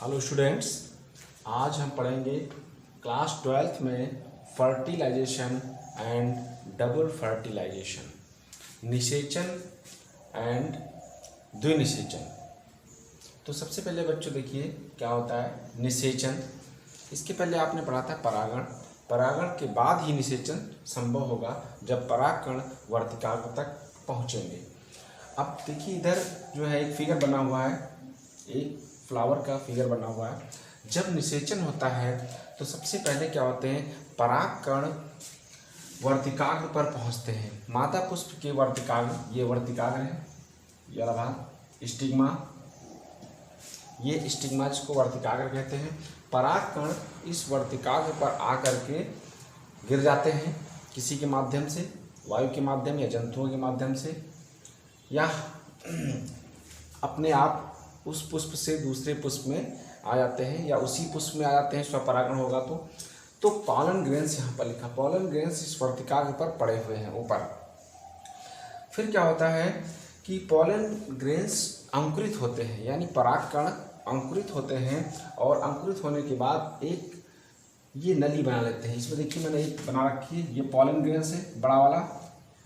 Hello students, आज हम पढ़ेंगे क्लास 12th में फर्टिलाइजेशन एंड डबल फर्टिलाइजेशन, निषेचन एंड द्विनिषेचन। तो सबसे पहले बच्चों देखिए क्या होता है निषेचन। इसके पहले आपने पढ़ा था परागण। परागण के बाद ही निषेचन संभव होगा जब परागकण वर्तिकाग्र तक पहुँचेंगे। अब देखिए इधर जो है एक फिगर बना हुआ है, एक फ्लावर का फिगर बना हुआ है। जब निषेचन होता है तो सबसे पहले क्या होते हैं, परागकण वर्तिकाग्र पर पहुंचते हैं। मादा पुष्प के वर्तिकाग्र, ये वर्तिकाग्र है, ये वाला भाग स्टिग्मा, ये स्टिग्मा जिसको वर्तिकाग्र कहते हैं। परागकण इस वर्तिकाग्र पर आकर के गिर जाते हैं किसी के माध्यम से, वायु के माध्यम या जंतुओं के माध्यम से, या अपने आप उस पुष्प से दूसरे पुष्प में आ जाते हैं, या उसी पुष्प में आ जाते हैं, स्वपरागण होगा तो पॉलन ग्रेन्स यहाँ पर लिखा, पॉलन ग्रेन्स इस वर्तिकाग्र पर पड़े हुए हैं ऊपर। फिर क्या होता है कि पॉलन ग्रेन्स अंकुरित होते हैं, यानी परागकण अंकुरित होते हैं, और अंकुरित होने के बाद एक ये नली बना लेते हैं। इसमें देखिए मैंने एक बना रखी है, ये पॉलन ग्रेन्स है, बड़ा वाला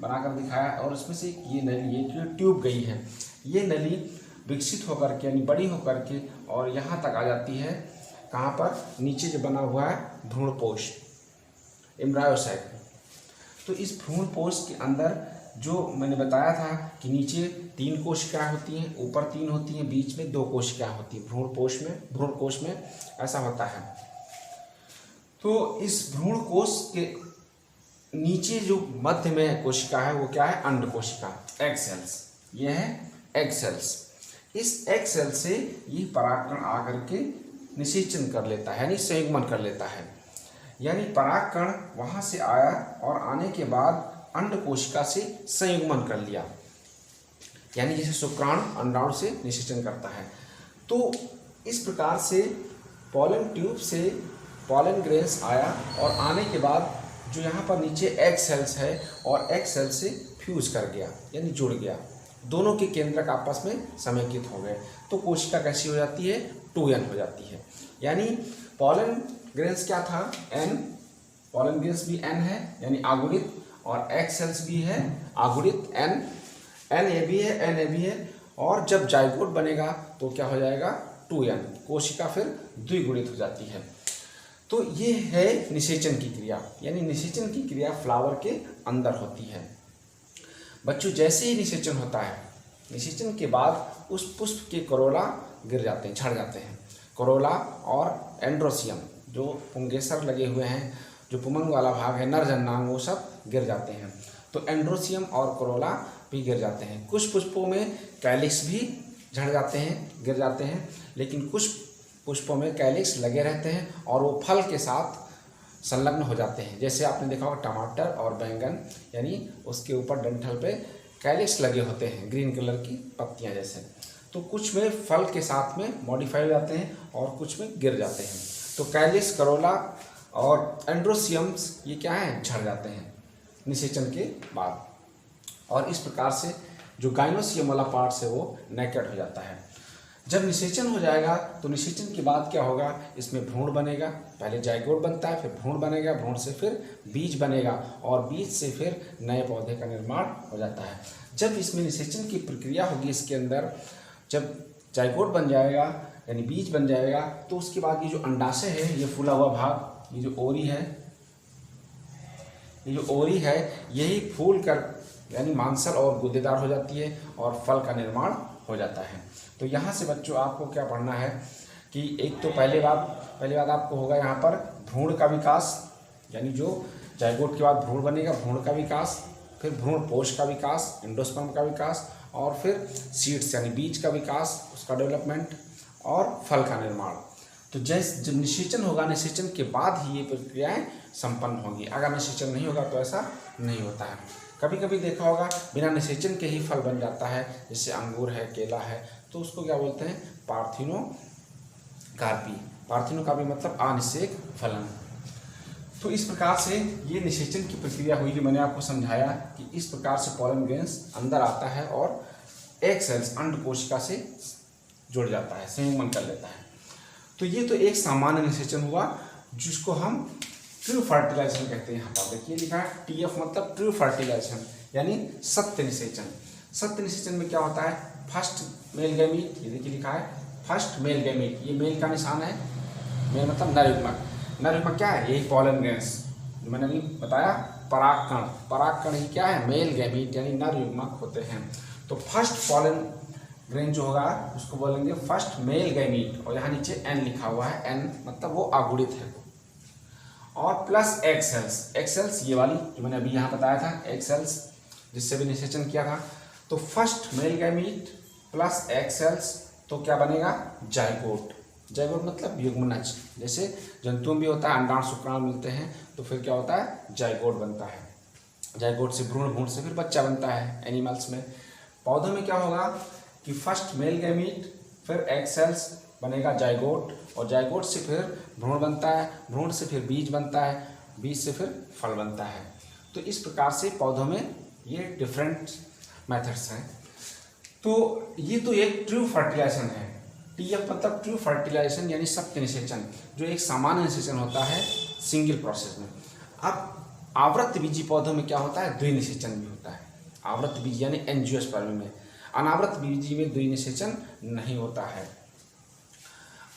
बनाकर दिखाया, और उसमें से ये नली, एक ट्यूब गई है। ये नली विकसित होकर के यानी बड़ी होकर के और यहाँ तक आ जाती है, कहाँ पर, नीचे जो बना हुआ है भ्रूणपोष, एम्ब्रायोसाइट। तो इस भ्रूणपोष के अंदर जो मैंने बताया था कि नीचे 3 कोशिकाएं होती हैं, ऊपर 3 होती हैं, बीच में 2 कोशिकाएं होती हैं। भ्रूणकोश में ऐसा होता है। तो इस भ्रूणकोश के नीचे जो मध्य में कोशिका है वो क्या है, अंड कोशिका, एग सेल्स। ये है एग सेल्स। इस एग सेल से ये परागकण आकर के निषेचन कर लेता है, यानी संयुग्मन कर लेता है। यानी परागकण वहाँ से आया और आने के बाद अंड कोशिका से संयुग्मन कर लिया, यानी जैसे शुक्राणु अंडाणु से निषेचन करता है। तो इस प्रकार से पॉलन ट्यूब से पॉलन ग्रेन्स आया, और आने के बाद जो यहाँ पर नीचे एग सेल्स है और एग सेल से फ्यूज कर गया, यानी जुड़ गया, दोनों के केंद्रक आपस में समेकित हो गए। तो कोशिका कैसी हो जाती है, 2n हो जाती है। यानी पॉलन ग्रेन्स क्या था, n, पॉलन ग्रेन्स भी n है यानी आगुणित, और एग सेल्स भी है आगुणित, n ए भी है, n ए भी है। और जब जाइगोट बनेगा तो क्या हो जाएगा, 2n, कोशिका फिर द्विगुणित हो जाती है। तो ये है निषेचन की क्रिया, यानी निषेचन की क्रिया फ्लावर के अंदर होती है। बच्चों जैसे ही निषेचन होता है, निषेचन के बाद उस पुष्प के करोला गिर जाते हैं, झड़ जाते हैं। करोला और एंड्रोसियम जो पुंगेसर लगे हुए हैं, जो पुमंग वाला भाग है, नर जननांग, वो सब गिर जाते हैं। तो एंड्रोसियम और करोला भी गिर जाते हैं। कुछ पुष्पों में कैलिक्स भी झड़ जाते हैं, गिर जाते हैं, लेकिन कुछ पुष्पों में कैलिक्स लगे रहते हैं और वो फल के साथ संलग्न हो जाते हैं। जैसे आपने देखा होगा टमाटर और बैंगन, यानी उसके ऊपर डंठल पे कैलिक्स लगे होते हैं, ग्रीन कलर की पत्तियां जैसे। तो कुछ में फल के साथ में मॉडिफाई हो जाते हैं और कुछ में गिर जाते हैं। तो कैलिक्स, करोला और एंड्रोसियम्स ये क्या है, झड़ जाते हैं निषेचन के बाद। और इस प्रकार से जो गाइनोसियम वाला पार्ट है वो नेकेड हो जाता है। जब निषेचन हो जाएगा तो निषेचन के बाद क्या होगा, इसमें भ्रूण बनेगा। पहले जाइगोट बनता है, फिर भ्रूण बनेगा, भ्रूण से फिर बीज बनेगा, और बीज से फिर नए पौधे का निर्माण हो जाता है। जब इसमें निषेचन की प्रक्रिया होगी, इसके अंदर जब जाइगोट बन जाएगा यानी बीज बन जाएगा, तो उसके बाद ये जो अंडाशय है, ये फूला हुआ भाग, ये जो ओरी है, ये जो ओरी है, यही फूल कर यानी मांसल और गुद्देदार हो जाती है और फल का निर्माण हो जाता है। तो यहाँ से बच्चों आपको क्या पढ़ना है कि एक तो पहली बात आपको होगा यहाँ पर भ्रूण का विकास, यानी जो जाइगोट के बाद भ्रूण बनेगा, भ्रूण का विकास, फिर भ्रूणपोष का विकास, एंडोस्पर्म का विकास, और फिर सीड्स यानी बीज का विकास, उसका डेवलपमेंट, और फल का निर्माण। तो जब निषेचन होगा, निषेचन के बाद ही ये प्रक्रियाएँ संपन्न होंगी। अगर निषेचन नहीं होगा तो ऐसा नहीं होता है। कभी कभी देखा होगा बिना निषेचन के ही फल बन जाता है, जैसे अंगूर है, केला है, तो उसको क्या बोलते हैं, पार्थिनोकार्पी। पार्थिनोकार्पी मतलब अनिषेक फलन। तो इस प्रकार से ये निषेचन की प्रक्रिया हुई, जो मैंने आपको समझाया कि इस प्रकार से पॉलन ग्रेन्स अंदर आता है और एग सेल्स अंड कोशिका से जुड़ जाता है, संयुग्मन कर लेता है। तो ये तो एक सामान्य निषेचन हुआ जिसको हम ट्रू फर्टिलाइजेशन कहते हैं। यहाँ पर देखिए लिखा है TF मतलब ट्रू फर्टिलाइजेशन यानी सत्य निषेचन। सत्य निषेचन में क्या होता है, फर्स्ट मेल गैमीट, ये देखिए लिखा है फर्स्ट मेल गैमीट, ये मेल का निशान है, मेल मतलब नर युग्मक। नर युग्मक क्या है, यही पॉलन ग्रेन्स जो मैंने अभी बताया, परागकण। परागकण ही क्या है, मेल गैमीट यानी नर युग्मक होते हैं। तो फर्स्ट पॉलन ग्रेन जो होगा उसको बोलेंगे फर्स्ट मेल गैमीट, और यहाँ नीचे N लिखा हुआ है, N मतलब वो अगुणित है। और plus egg cells, egg cells ये वाली जो मैंने अभी यहाँ बताया था, एग सेल्स जिससे भी निषेचन किया था। तो first male gamete plus egg cells तो क्या बनेगा, जाइगोट। जाइगोट मतलब युग्मनज, जैसे जंतुओं में भी होता है, अंडाणु शुक्राणु मिलते हैं तो फिर क्या होता है, जाइगोट बनता है। जाइगोट से भ्रूण, भ्रूण से फिर बच्चा बनता है एनिमल्स में। पौधों में क्या होगा कि फर्स्ट मेल गैमीट फिर एग सेल्स बनेगा जाइगोट, और जाइगोट से फिर भ्रूण बनता है, भ्रूण से फिर बीज बनता है, बीज से फिर फल बनता है। तो इस प्रकार से पौधों में ये डिफरेंट मेथड्स हैं। तो ये तो एक ट्रू फर्टिलाइजेशन है। TF मतलब ट्रू फर्टिलाइजेशन यानी सत्य निषेचन, जो एक सामान्य निषेचन होता है सिंगल प्रोसेस में। अब आवृत्त बीजी पौधों में क्या होता है, द्विनिषेचन भी होता है। आवृत्त बीजी यानी एंजियोस्पर्मी में, अनावृत बीजी में द्विनिषेचन नहीं होता है।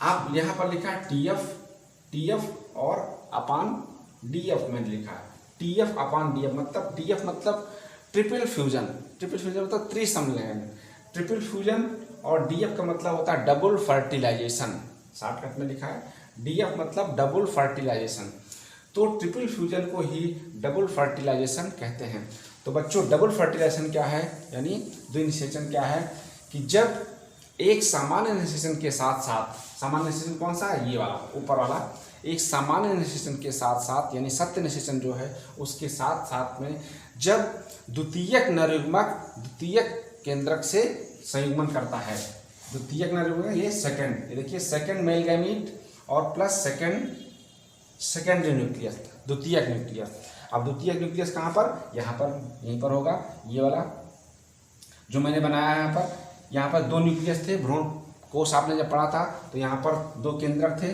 अब यहाँ पर लिखा है TF और अपान DF में लिखा है TF अपान DF मतलब TF मतलब ट्रिपल फ्यूजन, ट्रिपल फ्यूजन मतलब त्रिसमलयन, ट्रिपल फ्यूजन, और DF का मतलब होता है डबल फर्टिलाइजेशन, शॉर्टकट में लिखा है DF मतलब डबल फर्टिलाइजेशन। तो ट्रिपल फ्यूजन को ही डबल फर्टिलाइजेशन कहते हैं। तो बच्चों डबल फर्टिलाइजेशन क्या है, यानी द्विनिषेचन क्या है कि जब एक सामान्य निषेचन के साथ साथ, सामान्य निषेचन कौन सा है, ये वाला ऊपर वाला, एक सामान्य निषेचन के साथ साथ यानी सत्य निषेचन जो है उसके साथ साथ में जब द्वितीयक नर युग्मक द्वितीयक केंद्रक से संयुग्मन करता है। द्वितीयक नर युग्मक ये सेकंड, ये देखिए सेकंड मेल गैमीट और प्लस सेकेंडरी न्यूक्लियस, द्वितीयक न्यूक्लियस। अब द्वितीयक न्यूक्लियस कहाँ पर, यहाँ पर, यहीं पर होगा, ये वाला जो मैंने बनाया है यहाँ पर 2 न्यूक्लियस थे। भ्रूण कोष आपने जब पढ़ा था तो यहाँ पर 2 केंद्रक थे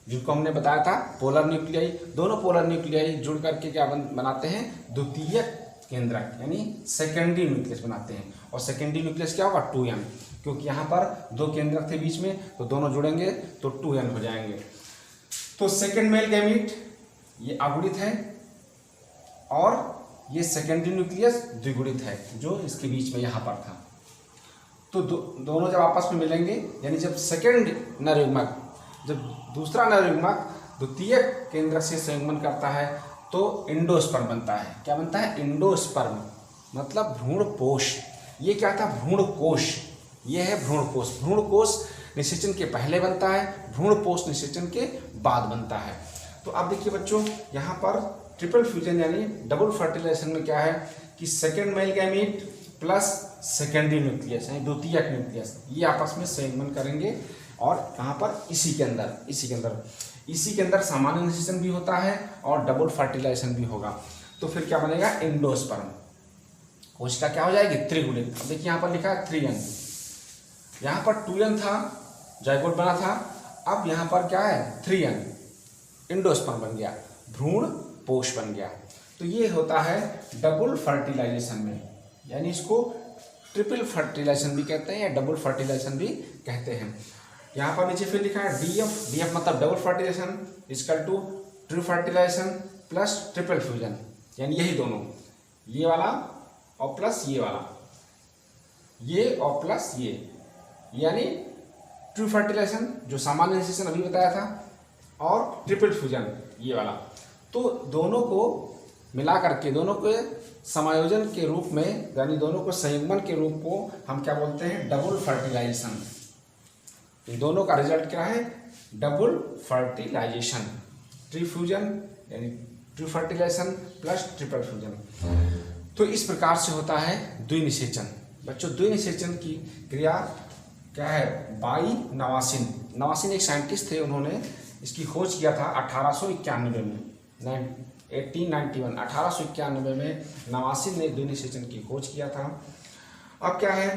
जिनको हमने बताया था पोलर न्यूक्लियाई। दोनों पोलर न्यूक्लियाई जुड़ करके क्या बनाते हैं, द्वितीयक केंद्रक यानी सेकेंडरी न्यूक्लियस बनाते हैं। और सेकेंडरी न्यूक्लियस क्या होगा, 2n, क्योंकि यहाँ पर 2 केंद्रक थे बीच में तो दोनों जुड़ेंगे तो 2n हो जाएंगे। तो सेकेंड मेल गैमीट ये अगुणित है और ये सेकेंडरी न्यूक्लियस द्विगुणित है जो इसके बीच में यहाँ पर था। तो दोनों जब आपस में मिलेंगे यानी जब सेकेंड नर युग्मक, जब दूसरा नर युग्मक द्वितीयक केंद्रक से संयुग्मन करता है तो इंडोस्पर्म बनता है। क्या बनता है, इंडोस्पर्म मतलब भ्रूणपोष। ये क्या था, भ्रूणकोष, ये है भ्रूणकोष। भ्रूणकोष निषेचन के पहले बनता है, भ्रूणपोष निषेचन के बाद बनता है। तो अब देखिए बच्चों यहाँ पर ट्रिपल फ्यूजन यानी डबल फर्टिलाइजेशन में क्या है कि second male gamete plus secondary nucleus यानी द्वितीयक न्यूक्लियस ये आपस में संयुग्मन करेंगे। और कहाँ पर, इसी के अंदर सामान्य निषेचन भी होता है और डबल फर्टिलाइजेशन भी होगा। तो फिर क्या बनेगा, इंडोस्पर्म। कोशिका क्या हो जाएगी, त्रिगुणित। अब देखिए यहाँ पर लिखा है 3n, यहाँ पर 2n था, जाइगोट बना था, अब यहाँ पर क्या है 3n, इंडोस्पर्म बन गया, भ्रूण पोष बन गया। तो ये होता है डबल फर्टिलाइजेशन में, यानी इसको ट्रिपल फर्टिलाइजेशन भी कहते हैं या डबल फर्टिलाइजेशन भी कहते हैं। यहाँ पर नीचे फिर लिखा है DF मतलब double fertilization equal to true fertilization plus triple fusion, यानी यही दोनों, ये वाला और प्लस ये वाला, ये और प्लस ये, यानी ट्रू फर्टिलाइजेशन जो सामान्य निषेचन अभी बताया था और ट्रिपल फ्यूजन ये वाला। तो दोनों को मिला करके, दोनों के समायोजन के रूप में यानी दोनों को संयुग्मन के रूप को हम क्या बोलते हैं, डबल फर्टिलाइजेशन। इन दोनों का रिजल्ट क्या है, डबल फर्टिलाइजेशन। ट्री फ्यूजन यानी true fertilization plus triple fusion. तो इस प्रकार से होता है द्विनिषेचन। बच्चों द्विनिषेचन की क्रिया क्या है, बाई नवासिन। नवासिन एक साइंटिस्ट थे, उन्होंने इसकी खोज किया था 1891 में, 1891 में नवासिन ने द्विनिषेचन की खोज किया था। अब क्या है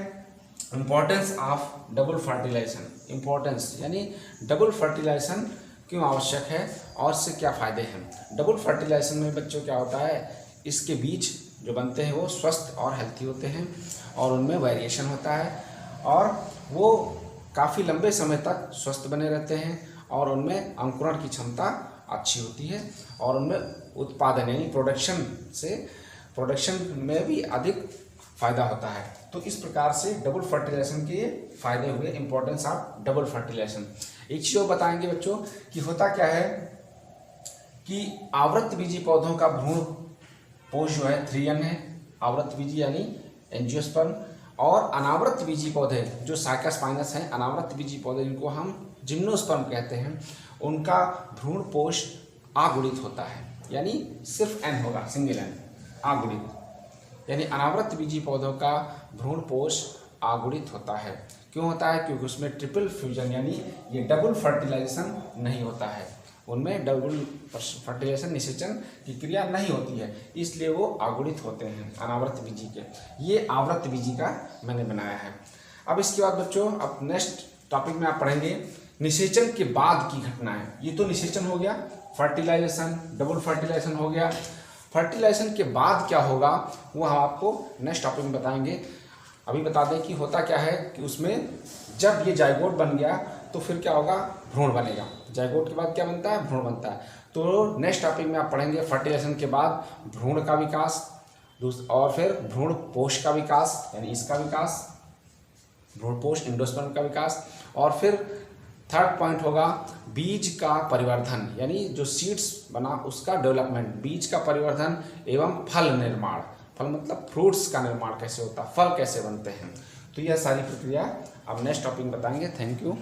importance of double fertilization, importance यानी डबल फर्टिलाइजेशन क्यों आवश्यक है और इससे क्या फ़ायदे हैं। डबल फर्टिलाइजेशन में बच्चों क्या होता है, इसके बीज जो बनते हैं वो स्वस्थ और हेल्थी होते हैं और उनमें वेरिएशन होता है और वो काफ़ी लंबे समय तक स्वस्थ बने रहते हैं और उनमें अंकुरण की क्षमता अच्छी होती है और उनमें उत्पादन यानी प्रोडक्शन में भी अधिक फ़ायदा होता है। तो इस प्रकार से डबल फर्टिलाइजेशन के फ़ायदे हुए, इंपॉर्टेंस ऑफ डबल फर्टिलाइजेशन। एक चीज़ और बताएंगे बच्चों कि होता क्या है कि आवृत्तबीजी पौधों का भ्रूण पोष जो है 3N है, आवृत्तबीजी यानी एंजियोस्पर्म, और अनावृत्तबीजी पौधे जो साइकोस्पाइनस हैं, अनावृत्तबीजी पौधे जिनको हम जिम्नोस्पर्म कहते हैं, उनका भ्रूण पोष आगुणित होता है, यानी सिर्फ N होगा, सिंगल N, आगुणित, यानी अनावृत्तबीजी पौधों का भ्रूण पोष आगुणित होता है। क्यों होता है? क्योंकि उसमें ट्रिपल फ्यूजन यानी ये डबल फर्टिलाइजेशन नहीं होता है, उनमें डबल फर्टिलाइजेशन निषेचन की क्रिया नहीं होती है, इसलिए वो आगुणित होते हैं अनावृत्तबीजी के। ये आवृत्तबीजी का मैंने बनाया है। अब इसके बाद बच्चों अब नेक्स्ट टॉपिक में आप पढ़ेंगे निषेचन के बाद की घटनाएं। ये तो निषेचन हो गया, फर्टिलाइजेशन, डबल फर्टिलाइजेशन हो गया। फर्टिलाइजेशन के बाद क्या होगा वो हम आपको नेक्स्ट टॉपिक में बताएंगे। अभी बता दें कि होता क्या है कि उसमें जब ये जाइगोट बन गया तो फिर क्या होगा, भ्रूण बनेगा। जाइगोट के बाद क्या बनता है, भ्रूण बनता है। तो नेक्स्ट टॉपिक में आप पढ़ेंगे फर्टिलाइजेशन के बाद भ्रूण का विकास, और फिर भ्रूण पोष का विकास यानी इसका विकास, भ्रूण पोष एंडोस्पर्म का विकास, और फिर थर्ड पॉइंट होगा बीज का परिवर्धन यानी जो सीड्स बना उसका डेवलपमेंट, बीज का परिवर्धन एवं फल निर्माण। फल मतलब फ्रूट्स का निर्माण कैसे होता है, फल कैसे बनते हैं। तो यह सारी प्रक्रिया अब नेक्स्ट टॉपिक में बताएंगे। Thank you.